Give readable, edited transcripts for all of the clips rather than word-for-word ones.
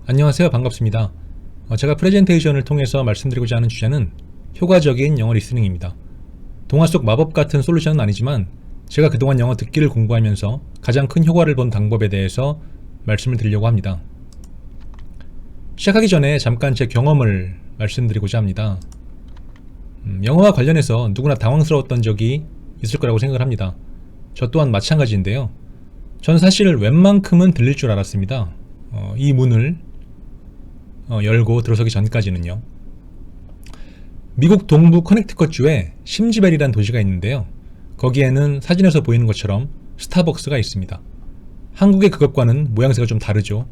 안녕하세요. 반갑습니다. 제가 프레젠테이션을 통해서 말씀드리고자 하는 주제는 효과적인 영어 리스닝입니다. 동화 속 마법 같은 솔루션은 아니지만 제가 그동안 영어 듣기를 공부하면서 가장 큰 효과를 본 방법에 대해서 말씀을 드리려고 합니다. 시작하기 전에 잠깐 제 경험을 말씀드리고자 합니다. 영어와 관련해서 누구나 당황스러웠던 적이 있을 거라고 생각을 합니다. 저 또한 마찬가지인데요. 저는 사실 웬만큼은 들릴 줄 알았습니다. 이 문을 열고 들어서기 전까지는요. 미국 동부 커넥티컷주에 심즈벨이라는 도시가 있는데요. 거기에는 사진에서 보이는 것처럼 스타벅스가 있습니다. 한국의 그것과는 모양새가 좀 다르죠.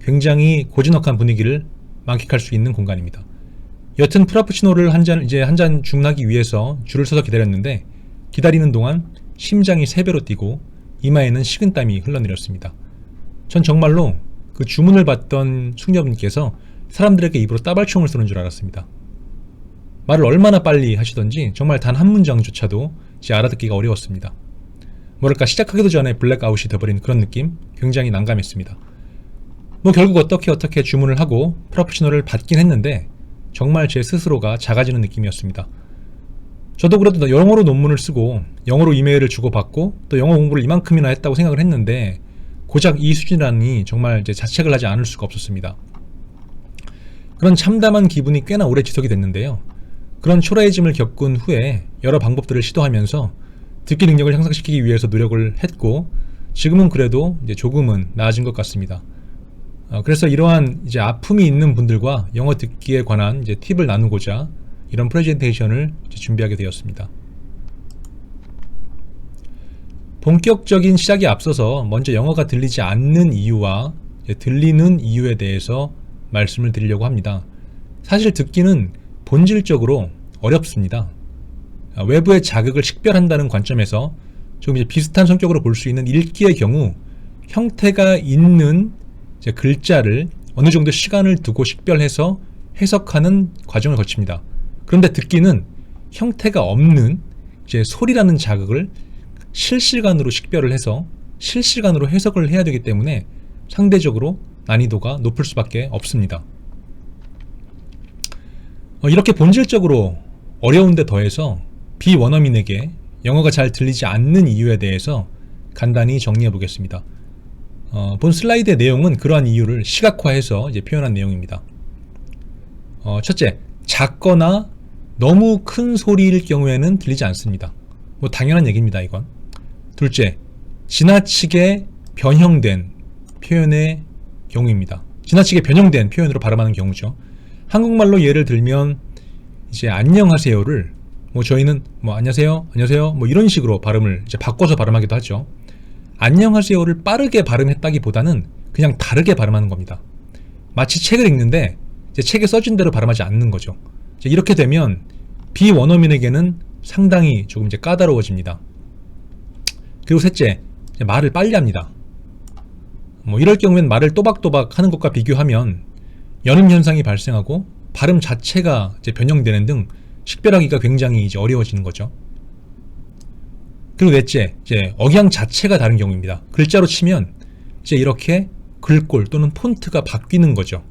굉장히 고즈넉한 분위기를 만끽할 수 있는 공간입니다. 여튼 프라푸치노를 한 잔 주문하기 위해서 줄을 서서 기다렸는데 기다리는 동안 심장이 3배로 뛰고 이마에는 식은땀이 흘러내렸습니다. 전 정말로 그 주문을 받던 숙녀분께서 사람들에게 입으로 따발총을 쏘는 줄 알았습니다. 말을 얼마나 빨리 하시던지 정말 단 한 문장조차도 제 알아듣기가 어려웠습니다. 뭐랄까 시작하기도 전에 블랙아웃이 돼버린 그런 느낌? 굉장히 난감했습니다. 결국 어떻게 주문을 하고 프라푸치노를 받긴 했는데 정말 제 스스로가 작아지는 느낌이었습니다. 저도 그래도 영어로 논문을 쓰고 영어로 이메일을 주고받고 또 영어 공부를 이만큼이나 했다고 생각을 했는데 고작 이 수준이라니 정말 자책을 하지 않을 수가 없었습니다. 그런 참담한 기분이 꽤나 오래 지속이 됐는데요. 그런 초라해짐을 겪은 후에 여러 방법들을 시도하면서 듣기 능력을 향상시키기 위해서 노력을 했고 지금은 그래도 조금은 나아진 것 같습니다. 그래서 이러한 아픔이 있는 분들과 영어 듣기에 관한 팁을 나누고자 이런 프레젠테이션을 준비하게 되었습니다. 본격적인 시작에 앞서서 먼저 영어가 들리지 않는 이유와 들리는 이유에 대해서 말씀을 드리려고 합니다. 사실 듣기는 본질적으로 어렵습니다. 외부의 자극을 식별한다는 관점에서 조금 비슷한 성격으로 볼 수 있는 읽기의 경우 형태가 있는 글자를 어느 정도 시간을 두고 식별해서 해석하는 과정을 거칩니다. 그런데 듣기는 형태가 없는 소리라는 자극을 실시간으로 식별을 해서 실시간으로 해석을 해야 되기 때문에 상대적으로 난이도가 높을 수밖에 없습니다. 이렇게 본질적으로 어려운데 더해서 비원어민에게 영어가 잘 들리지 않는 이유에 대해서 간단히 정리해 보겠습니다. 본 슬라이드의 내용은 그러한 이유를 시각화해서 표현한 내용입니다. 첫째, 작거나 너무 큰 소리일 경우에는 들리지 않습니다. 당연한 얘기입니다, 이건. 둘째, 지나치게 변형된 표현의 경우입니다. 지나치게 변형된 표현으로 발음하는 경우죠. 한국말로 예를 들면 안녕하세요를 저희는 안녕하세요 이런 식으로 발음을 바꿔서 발음하기도 하죠. 안녕하세요를 빠르게 발음했다기보다는 그냥 다르게 발음하는 겁니다. 마치 책을 읽는데 책에 써진 대로 발음하지 않는 거죠. 이렇게 되면 비원어민에게는 상당히 조금 까다로워집니다. 그리고 셋째, 말을 빨리 합니다. 이럴 경우엔 말을 또박또박 하는 것과 비교하면 연음 현상이 발생하고 발음 자체가 변형되는 등 식별하기가 굉장히 어려워지는 거죠. 그리고 넷째, 억양 자체가 다른 경우입니다. 글자로 치면 이렇게 글꼴 또는 폰트가 바뀌는 거죠.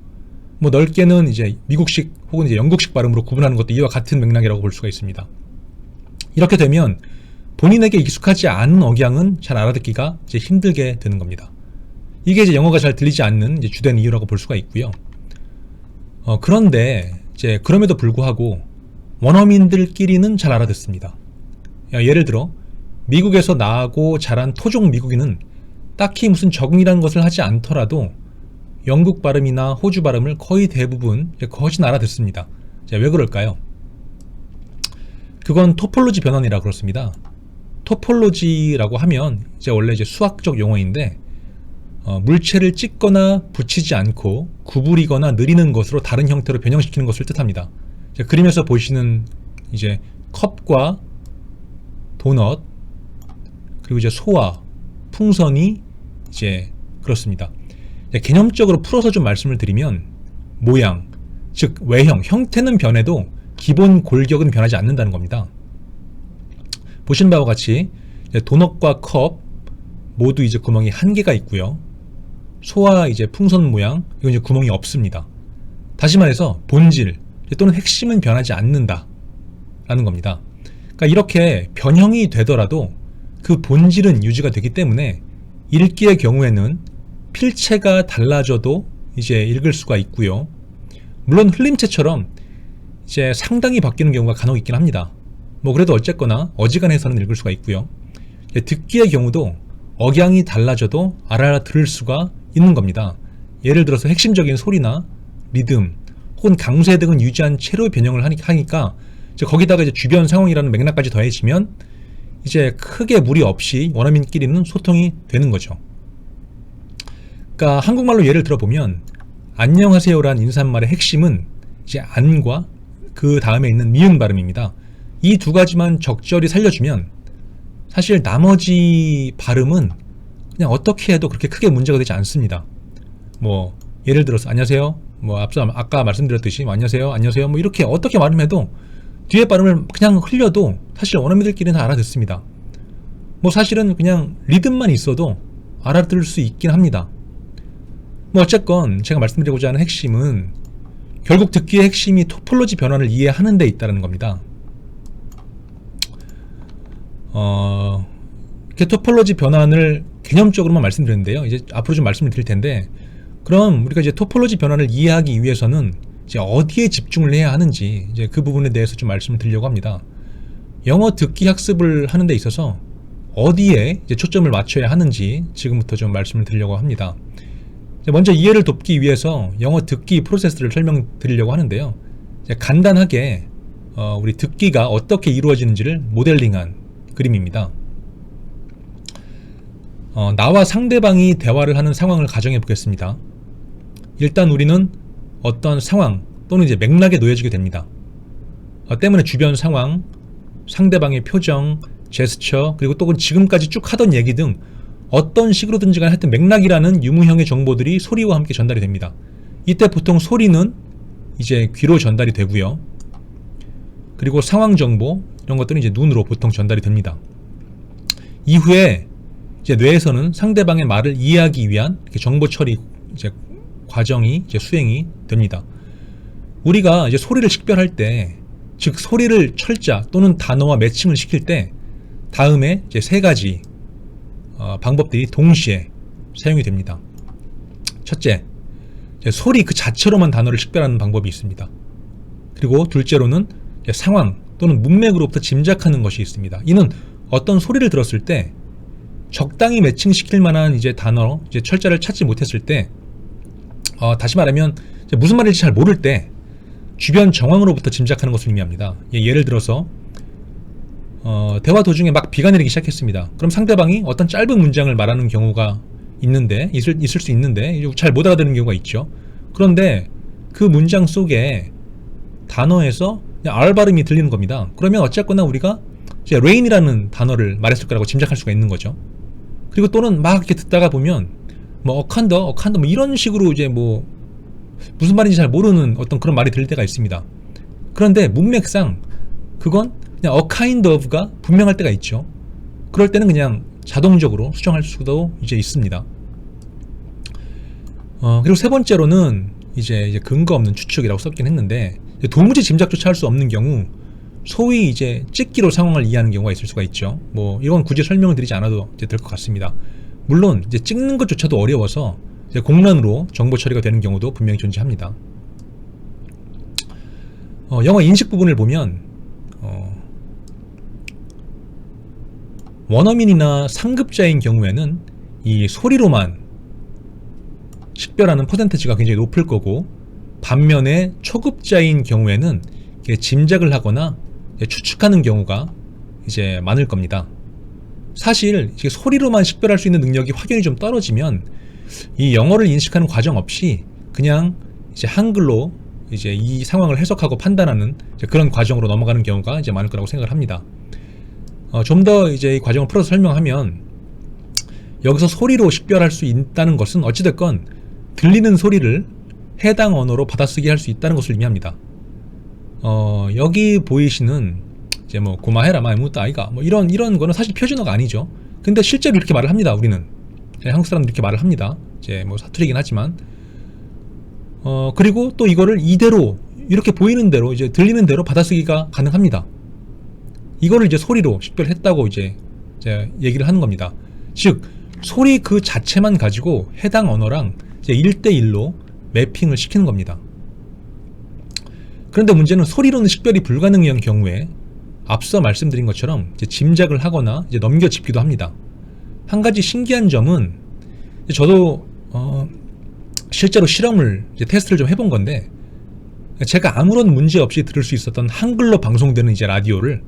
넓게는 미국식 혹은 영국식 발음으로 구분하는 것도 이와 같은 맥락이라고 볼 수가 있습니다. 이렇게 되면 본인에게 익숙하지 않은 억양은 잘 알아듣기가 힘들게 되는 겁니다. 이게 영어가 잘 들리지 않는 주된 이유라고 볼 수가 있고요. 그런데 그럼에도 불구하고 원어민들끼리는 잘 알아듣습니다. 예를 들어 미국에서 나고 자란 토종 미국인은 딱히 무슨 적응이라는 것을 하지 않더라도 영국 발음이나 호주 발음을 거의 대부분 훨씬 알아듣습니다. 왜 그럴까요? 그건 토폴로지 변환이라 그렇습니다. 토폴로지라고 하면 원래 수학적 용어인데 물체를 찍거나 붙이지 않고 구부리거나 느리는 것으로 다른 형태로 변형시키는 것을 뜻합니다. 그림에서 보시는 컵과 도넛 그리고 소와 풍선이 그렇습니다. 개념적으로 풀어서 좀 말씀을 드리면 모양, 즉 외형, 형태는 변해도 기본 골격은 변하지 않는다는 겁니다. 보시는 바와 같이 도넛과 컵 모두 구멍이 한 개가 있고요. 소와 이제 풍선 모양, 이건 이제 구멍이 없습니다. 다시 말해서 본질 또는 핵심은 변하지 않는다 라는 겁니다. 그러니까 이렇게 변형이 되더라도 그 본질은 유지가 되기 때문에 읽기의 경우에는 필체가 달라져도 이제 읽을 수가 있고요. 물론 흘림체처럼 이제 상당히 바뀌는 경우가 간혹 있긴 합니다. 뭐 그래도 어쨌거나 어지간해서는 읽을 수가 있고요. 듣기의 경우도 억양이 달라져도 알아들을 수가 있는 겁니다. 예를 들어서 핵심적인 소리나 리듬 혹은 강세 등은 유지한 채로 변형을 하니까 이제 거기다가 이제 주변 상황이라는 맥락까지 더해지면 이제 크게 무리 없이 원어민끼리는 소통이 되는 거죠. 그러니까 한국말로 예를 들어보면 안녕하세요란 인사말의 핵심은 이제 안과 그 다음에 있는 미음 발음입니다. 이 두 가지만 적절히 살려주면 사실 나머지 발음은 그냥 어떻게 해도 그렇게 크게 문제가 되지 않습니다. 뭐 예를 들어서 안녕하세요, 뭐 아까 말씀드렸듯이 뭐 안녕하세요 뭐 이렇게 어떻게 발음해도 뒤에 발음을 그냥 흘려도 사실 원어민들끼리는 다 알아듣습니다. 뭐 사실은 그냥 리듬만 있어도 알아들을 수 있긴 합니다. 뭐 어쨌건 제가 말씀드리고자 하는 핵심은 결국 듣기의 핵심이 토폴로지 변환을 이해하는 데 있다는 겁니다. 이렇게 토폴로지 변환을 개념적으로만 말씀드렸는데요. 이제 앞으로 좀 말씀을 드릴 텐데, 그럼 우리가 이제 토폴로지 변환을 이해하기 위해서는 이제 어디에 집중을 해야 하는지 이제 그 부분에 대해서 좀 말씀을 드리려고 합니다. 영어 듣기 학습을 하는 데 있어서 어디에 이제 초점을 맞춰야 하는지 지금부터 좀 말씀을 드리려고 합니다. 먼저 이해를 돕기 위해서 영어 듣기 프로세스를 설명드리려고 하는데요. 간단하게 우리 듣기가 어떻게 이루어지는지를 모델링한 그림입니다. 나와 상대방이 대화를 하는 상황을 가정해 보겠습니다. 일단 우리는 어떤 상황 또는 이제 맥락에 놓여지게 됩니다. 때문에 주변 상황, 상대방의 표정, 제스처, 그리고 또 지금까지 쭉 하던 얘기 등 어떤 식으로든지 간에 하여튼 맥락이라는 유무형의 정보들이 소리와 함께 전달이 됩니다. 이때 보통 소리는 이제 귀로 전달이 되고요. 그리고 상황 정보 이런 것들은 이제 눈으로 보통 전달이 됩니다. 이후에 이제 뇌에서는 상대방의 말을 이해하기 위한 이렇게 정보 처리 이제 과정이 이제 수행이 됩니다. 우리가 이제 소리를 식별할 때, 즉 소리를 철자 또는 단어와 매칭을 시킬 때 다음에 이제 세 가지 방법들이 동시에 사용이 됩니다. 첫째, 소리 그 자체로만 단어를 식별하는 방법이 있습니다. 그리고 둘째로는 상황 또는 문맥으로부터 짐작하는 것이 있습니다. 이는 어떤 소리를 들었을 때 적당히 매칭시킬 만한 이제 단어, 이제 철자를 찾지 못했을 때, 다시 말하면 무슨 말인지 잘 모를 때 주변 정황으로부터 짐작하는 것을 의미합니다. 예를 들어서 대화 도중에 막 비가 내리기 시작했습니다. 그럼 상대방이 어떤 짧은 문장을 말하는 경우가 있을 수 있는데 잘 못 알아듣는 경우가 있죠. 그런데 그 문장 속에 단어에서 그냥 R 발음이 들리는 겁니다. 그러면 어쨌거나 우리가 이제 rain이라는 단어를 말했을 거라고 짐작할 수가 있는 거죠. 그리고 또는 막 이렇게 듣다가 보면 뭐 어칸더 뭐 이런 식으로 이제 뭐 무슨 말인지 잘 모르는 어떤 그런 말이 들릴 때가 있습니다. 그런데 문맥상 그건 그냥 a kind of가 분명할 때가 있죠. 그럴 때는 그냥 자동적으로 수정할 수도 이제 있습니다. 그리고 세 번째로는 이제 근거 없는 추측이라고 썼긴 했는데, 도무지 짐작조차 할 수 없는 경우 소위 이제 찍기로 상황을 이해하는 경우가 있을 수가 있죠. 뭐 이건 굳이 설명을 드리지 않아도 이제 될 것 같습니다. 물론 이제 찍는 것조차도 어려워서 이제 공란으로 정보 처리가 되는 경우도 분명히 존재합니다. 영어 인식 부분을 보면 원어민이나 상급자인 경우에는 이 소리로만 식별하는 퍼센티지가 굉장히 높을 거고, 반면에 초급자인 경우에는 짐작을 하거나 추측하는 경우가 이제 많을 겁니다. 사실 소리로만 식별할 수 있는 능력이 확연히 좀 떨어지면 이 영어를 인식하는 과정 없이 그냥 이제 한글로 이제 이 상황을 해석하고 판단하는 이제 그런 과정으로 넘어가는 경우가 이제 많을 거라고 생각을 합니다. 좀 더 이제 이 과정을 풀어서 설명하면, 여기서 소리로 식별할 수 있다는 것은 어찌됐건 들리는 소리를 해당 언어로 받아쓰기 할 수 있다는 것을 의미합니다. 여기 보이시는 이제 뭐 고마해라 마이무타 아이가 뭐 이런 거는 사실 표준어가 아니죠. 근데 실제로 이렇게 말을 합니다. 우리는 한국 사람들이 이렇게 말을 합니다. 이제 뭐 사투리긴 하지만. 그리고 또 이거를 이대로 이렇게 보이는 대로 이제 들리는 대로 받아쓰기가 가능합니다. 이거를 이제 소리로 식별했다고 이제 얘기를 하는 겁니다. 즉 소리 그 자체만 가지고 해당 언어랑 이제 1대1로 매핑을 시키는 겁니다. 그런데 문제는 소리로는 식별이 불가능한 경우에 앞서 말씀드린 것처럼 이제 짐작을 하거나 이제 넘겨짚기도 합니다. 한 가지 신기한 점은 저도 실제로 실험을 이제 테스트를 좀 해본 건데, 제가 아무런 문제 없이 들을 수 있었던 한글로 방송되는 이제 라디오를,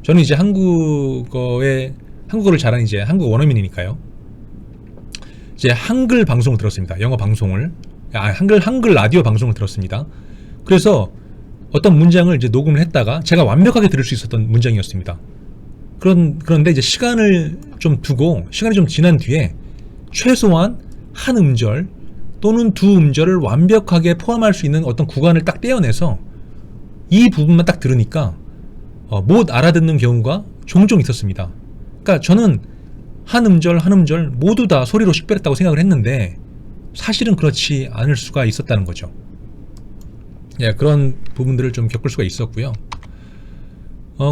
저는 이제 한국어를 잘하는 이제 한국 원어민이니까요. 이제 한글 방송을 들었습니다. 영어 방송을, 한글 라디오 방송을 들었습니다. 그래서 어떤 문장을 이제 녹음을 했다가 제가 완벽하게 들을 수 있었던 문장이었습니다. 그런데 이제 시간을 좀 두고, 시간이 좀 지난 뒤에 최소한 한 음절 또는 두 음절을 완벽하게 포함할 수 있는 어떤 구간을 딱 떼어내서 이 부분만 딱 들으니까 못 알아듣는 경우가 종종 있었습니다. 그러니까 저는 한 음절 한 음절 모두 다 소리로 식별했다고 생각을 했는데 사실은 그렇지 않을 수가 있었다는 거죠. 예, 그런 부분들을 좀 겪을 수가 있었고요.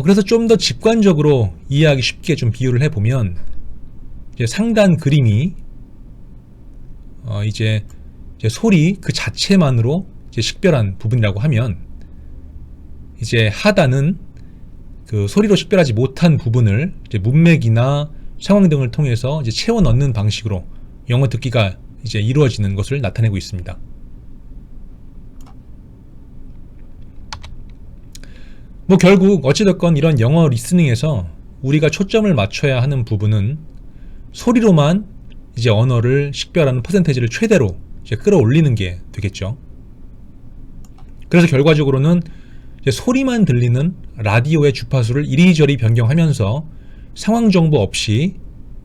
그래서 좀 더 직관적으로 이해하기 쉽게 좀 비유를 해보면, 이제 상단 그림이 이제 소리 그 자체만으로 이제 식별한 부분이라고 하면, 이제 하단은 그 소리로 식별하지 못한 부분을 이제 문맥이나 상황 등을 통해서 이제 채워 넣는 방식으로 영어 듣기가 이제 이루어지는 것을 나타내고 있습니다. 뭐 결국 어찌됐건 이런 영어 리스닝에서 우리가 초점을 맞춰야 하는 부분은 소리로만 이제 언어를 식별하는 퍼센테이지를 최대로 이제 끌어올리는 게 되겠죠. 그래서 결과적으로는 이제 소리만 들리는 라디오의 주파수를 이리저리 변경하면서 상황 정보 없이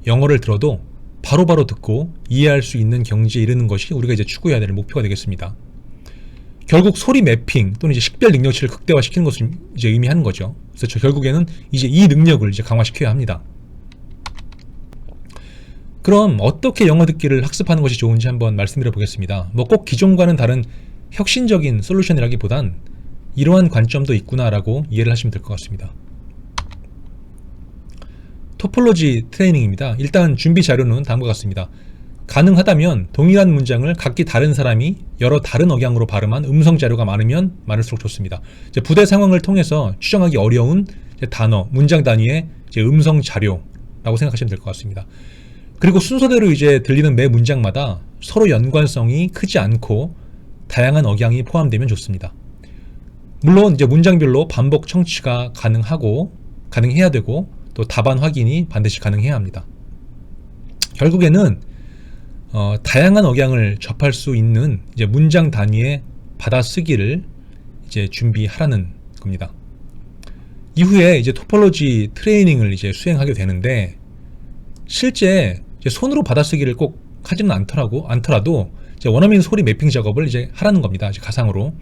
영어를 들어도 바로바로 듣고 이해할 수 있는 경지에 이르는 것이 우리가 이제 추구해야 될 목표가 되겠습니다. 결국 소리 매핑 또는 이제 식별 능력치를 극대화시키는 것을 이제 의미하는 거죠. 그래서 결국에는 이제 이 능력을 이제 강화시켜야 합니다. 그럼 어떻게 영어 듣기를 학습하는 것이 좋은지 한번 말씀드려 보겠습니다. 뭐 꼭 기존과는 다른 혁신적인 솔루션이라기보단 이러한 관점도 있구나라고 이해를 하시면 될 것 같습니다. 토폴로지 트레이닝입니다. 일단 준비 자료는 다음과 같습니다. 가능하다면 동일한 문장을 각기 다른 사람이 여러 다른 억양으로 발음한 음성 자료가 많으면 많을수록 좋습니다. 이제 부대 상황을 통해서 추정하기 어려운 단어, 문장 단위의 이제 음성 자료라고 생각하시면 될 것 같습니다. 그리고 순서대로 이제 들리는 매 문장마다 서로 연관성이 크지 않고 다양한 억양이 포함되면 좋습니다. 물론 이제 문장별로 반복 청취가 가능해야 되고 또 답안 확인이 반드시 가능해야 합니다. 결국에는 다양한 억양을 접할 수 있는 이제 문장 단위의 받아쓰기를 이제 준비하라는 겁니다. 이후에 이제 토폴로지 트레이닝을 이제 수행하게 되는데, 실제 이제 손으로 받아쓰기를 꼭 하지는 않더라도 이제 원어민 소리 매핑 작업을 이제 하라는 겁니다. 이제 가상으로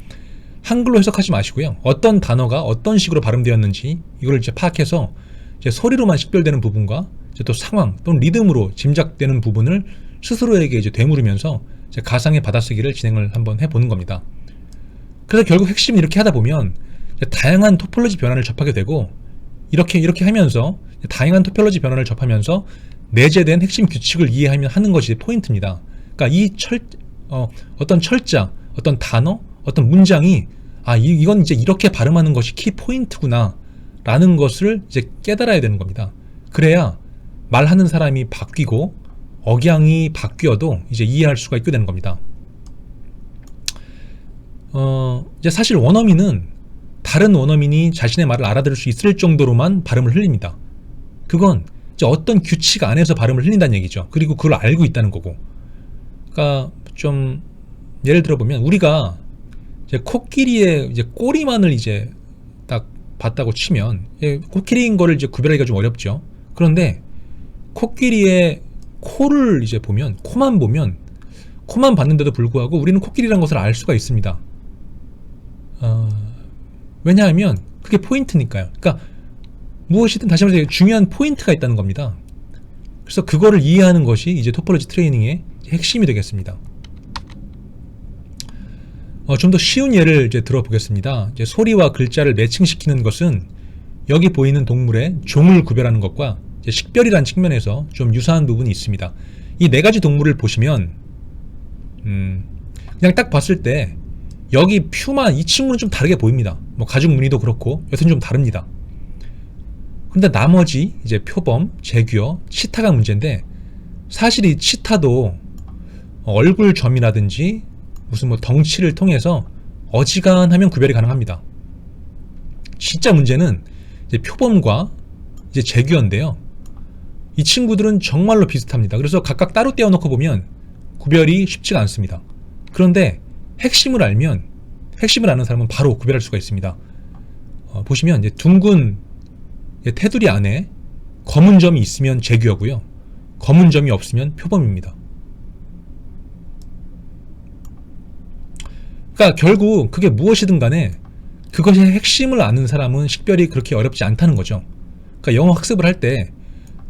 한글로 해석하지 마시고요. 어떤 단어가 어떤 식으로 발음되었는지 이걸 이제 파악해서 이제 소리로만 식별되는 부분과 이제 또 상황 또는 리듬으로 짐작되는 부분을 스스로에게 이제 되물으면서 이제 가상의 받아쓰기를 진행을 한번 해보는 겁니다. 그래서 결국 핵심은 이렇게 하다 보면 다양한 토폴로지 변환을 접하게 되고, 이렇게 하면서 다양한 토폴로지 변환을 접하면서 내재된 핵심 규칙을 이해하면 하는 것이 포인트입니다. 그러니까 어떤 철자, 어떤 단어, 어떤 문장이 이건 이제 이렇게 발음하는 것이 키 포인트구나 라는 것을 이제 깨달아야 되는 겁니다. 그래야 말하는 사람이 바뀌고 억양이 바뀌어도 이제 이해할 수가 있게 되는 겁니다. 이제 사실 원어민은 다른 원어민이 자신의 말을 알아들을 수 있을 정도로만 발음을 흘립니다. 그건 이제 어떤 규칙 안에서 발음을 흘린다는 얘기죠. 그리고 그걸 알고 있다는 거고. 그러니까 좀 예를 들어 보면, 우리가 이제 코끼리의 이제 꼬리만을 이제 딱 봤다고 치면, 코끼리인 거를 이제 구별하기가 좀 어렵죠. 그런데 코끼리의 코를 이제 보면, 코만 봤는데도 불구하고 우리는 코끼리라는 것을 알 수가 있습니다. 왜냐하면 그게 포인트니까요. 그러니까 무엇이든 다시 말해서 중요한 포인트가 있다는 겁니다. 그래서 그거를 이해하는 것이 이제 토폴로지 트레이닝의 핵심이 되겠습니다. 좀 더 쉬운 예를 이제 들어보겠습니다. 이제 소리와 글자를 매칭시키는 것은 여기 보이는 동물의 종을 구별하는 것과 이제 식별이라는 측면에서 좀 유사한 부분이 있습니다. 이 네 가지 동물을 보시면 그냥 딱 봤을 때 여기 퓨마 이 친구는 좀 다르게 보입니다. 뭐 가죽 무늬도 그렇고 여튼 좀 다릅니다. 근데 나머지 이제 표범, 제규어, 치타가 문제인데 사실 이 치타도 얼굴점이라든지 무슨 뭐 덩치를 통해서 어지간하면 구별이 가능합니다. 진짜 문제는 이제 표범과 이제 제규어인데요. 이 친구들은 정말로 비슷합니다. 그래서 각각 따로 떼어놓고 보면 구별이 쉽지가 않습니다. 그런데 핵심을 아는 사람은 바로 구별할 수가 있습니다. 보시면 이제 둥근 테두리 안에 검은 점이 있으면 제규어고요. 검은 점이 없으면 표범입니다. 그러니까 결국 그게 무엇이든 간에 그것의 핵심을 아는 사람은 식별이 그렇게 어렵지 않다는 거죠. 그러니까 영어 학습을 할 때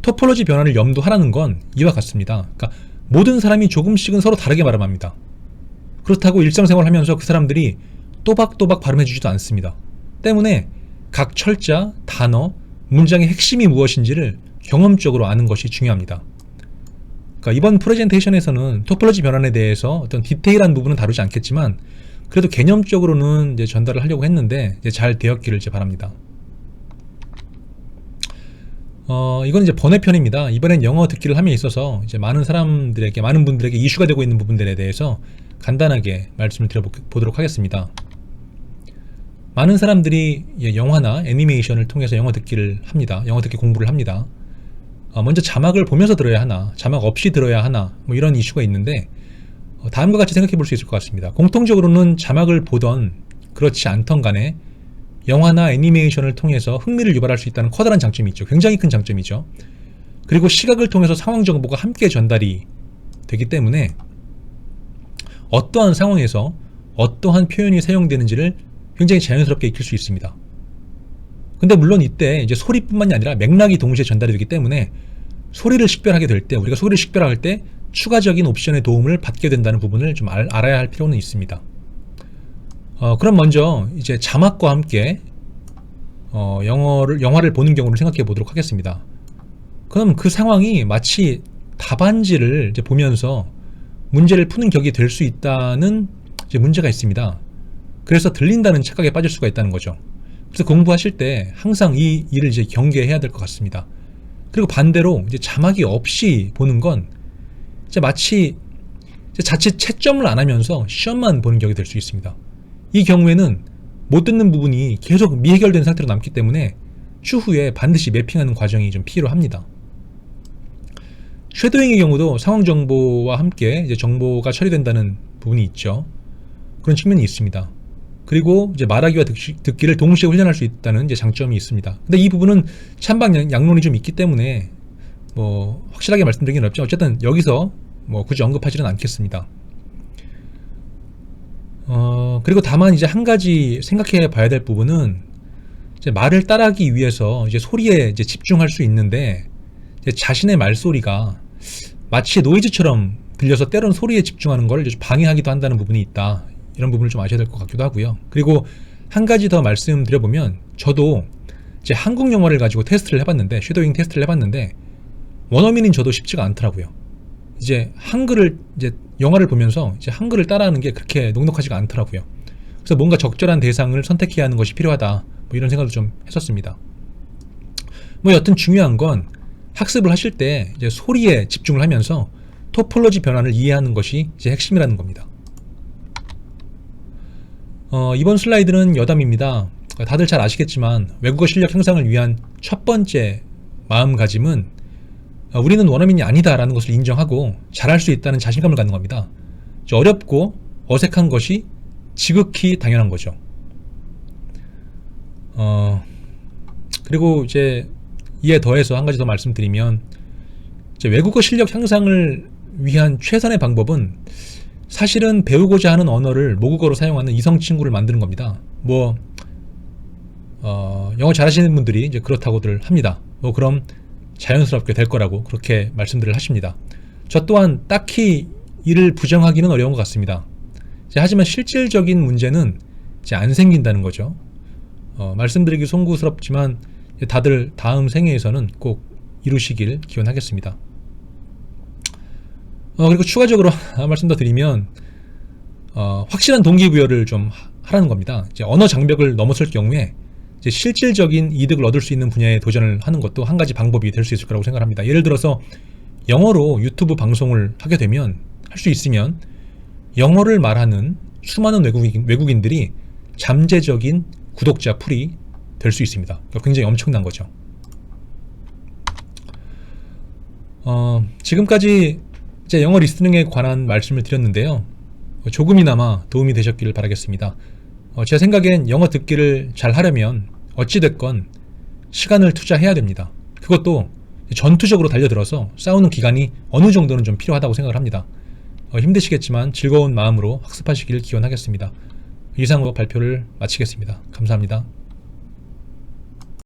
토폴로지 변화를 염두하라는 건 이와 같습니다. 그러니까 모든 사람이 조금씩은 서로 다르게 발음합니다. 그렇다고 일상생활을 하면서 그 사람들이 또박또박 발음해주지도 않습니다. 때문에 각 철자, 단어, 문장의 핵심이 무엇인지를 경험적으로 아는 것이 중요합니다. 그러니까 이번 프레젠테이션에서는 토폴로지 변환에 대해서 어떤 디테일한 부분은 다루지 않겠지만 그래도 개념적으로는 이제 전달을 하려고 했는데 이제 잘 되었기를 바랍니다. 이건 이제 번외편입니다. 이번엔 영어 듣기를 함에 있어서 이제 많은 분들에게 이슈가 되고 있는 부분들에 대해서 간단하게 말씀을 드려보도록 하겠습니다. 많은 사람들이 영화나 애니메이션을 통해서 영어 듣기를 합니다. 영어 듣기 공부를 합니다. 먼저 자막을 보면서 들어야 하나, 자막 없이 들어야 하나, 뭐 이런 이슈가 있는데 다음과 같이 생각해 볼 수 있을 것 같습니다. 공통적으로는 자막을 보던 그렇지 않던 간에 영화나 애니메이션을 통해서 흥미를 유발할 수 있다는 커다란 장점이 있죠. 굉장히 큰 장점이죠. 그리고 시각을 통해서 상황 정보가 함께 전달이 되기 때문에 어떠한 상황에서 어떠한 표현이 사용되는지를 굉장히 자연스럽게 익힐 수 있습니다. 근데 물론 이때 이제 소리뿐만이 아니라 맥락이 동시에 전달이 되기 때문에 소리를 식별하게 될 때, 우리가 소리를 식별할 때 추가적인 옵션의 도움을 받게 된다는 부분을 좀 알아야 할 필요는 있습니다. 그럼 먼저 이제 자막과 함께 영화를 보는 경우를 생각해 보도록 하겠습니다. 그럼 그 상황이 마치 답안지를 이제 보면서 문제를 푸는 격이 될 수 있다는 이제 문제가 있습니다. 그래서 들린다는 착각에 빠질 수가 있다는 거죠. 그래서 공부하실 때 항상 이 일을 이제 경계해야 될 것 같습니다. 그리고 반대로 이제 자막이 없이 보는 건 이제 마치 이제 자칫 채점을 안 하면서 시험만 보는 격이 될 수 있습니다. 이 경우에는 못 듣는 부분이 계속 미해결된 상태로 남기 때문에 추후에 반드시 매핑하는 과정이 좀 필요합니다. 쉐도잉의 경우도 상황 정보와 함께 이제 정보가 처리된다는 부분이 있죠. 그런 측면이 있습니다. 그리고 이제 말하기와 듣기를 동시에 훈련할 수 있다는 이제 장점이 있습니다. 근데 이 부분은 찬반 양론이 좀 있기 때문에 뭐 확실하게 말씀드리긴 어렵죠. 어쨌든 여기서 뭐 굳이 언급하지는 않겠습니다. 그리고 다만 이제 한 가지 생각해 봐야 될 부분은 이제 말을 따라하기 위해서 이제 소리에 이제 집중할 수 있는데 이제 자신의 말소리가 마치 노이즈처럼 들려서 때론 소리에 집중하는 걸 방해하기도 한다는 부분이 있다. 이런 부분을 좀 아셔야 될 것 같기도 하고요. 그리고 한 가지 더 말씀드려보면 저도 이제 한국 영화를 가지고 테스트를 해봤는데 쉐도잉 테스트를 해봤는데 원어민인 저도 쉽지가 않더라고요. 이제 한글을 이제 영화를 보면서 이제 한글을 따라하는 게 그렇게 녹록하지가 않더라고요. 그래서 뭔가 적절한 대상을 선택해야 하는 것이 필요하다. 뭐 이런 생각도 좀 했었습니다. 뭐 여튼 중요한 건 학습을 하실 때 이제 소리에 집중을 하면서 토폴로지 변환을 이해하는 것이 이제 핵심이라는 겁니다. 이번 슬라이드는 여담입니다. 다들 잘 아시겠지만 외국어 실력 향상을 위한 첫 번째 마음가짐은 우리는 원어민이 아니다라는 것을 인정하고 잘할 수 있다는 자신감을 갖는 겁니다. 어렵고 어색한 것이 지극히 당연한 거죠. 그리고 이제 이에 더해서 한 가지 더 말씀드리면 이제 외국어 실력 향상을 위한 최선의 방법은 사실은 배우고자 하는 언어를 모국어로 사용하는 이성 친구를 만드는 겁니다. 영어 잘하시는 분들이 이제 그렇다고들 합니다. 그럼 자연스럽게 될 거라고 그렇게 말씀들을 하십니다. 저 또한 딱히 이를 부정하기는 어려운 것 같습니다. 하지만 실질적인 문제는 이제 안 생긴다는 거죠. 말씀드리기 송구스럽지만 다들 다음 생애에서는 꼭 이루시길 기원하겠습니다. 그리고 추가적으로 한 말씀 더 드리면 확실한 동기부여를 좀 하라는 겁니다. 이제 언어 장벽을 넘어설 경우에 이제 실질적인 이득을 얻을 수 있는 분야에 도전을 하는 것도 한 가지 방법이 될 수 있을 거라고 생각합니다. 예를 들어서 영어로 유튜브 방송을 하게 되면, 할 수 있으면 영어를 말하는 수많은 외국인들이 잠재적인 구독자 풀이 될 수 있습니다. 굉장히 엄청난 거죠. 지금까지 이제 영어 리스닝에 관한 말씀을 드렸는데요. 조금이나마 도움이 되셨기를 바라겠습니다. 제 생각엔 영어 듣기를 잘 하려면 어찌됐건 시간을 투자해야 됩니다. 그것도 전투적으로 달려들어서 싸우는 기간이 어느 정도는 좀 필요하다고 생각을 합니다. 힘드시겠지만 즐거운 마음으로 학습하시길 기원하겠습니다. 이상으로 발표를 마치겠습니다. 감사합니다.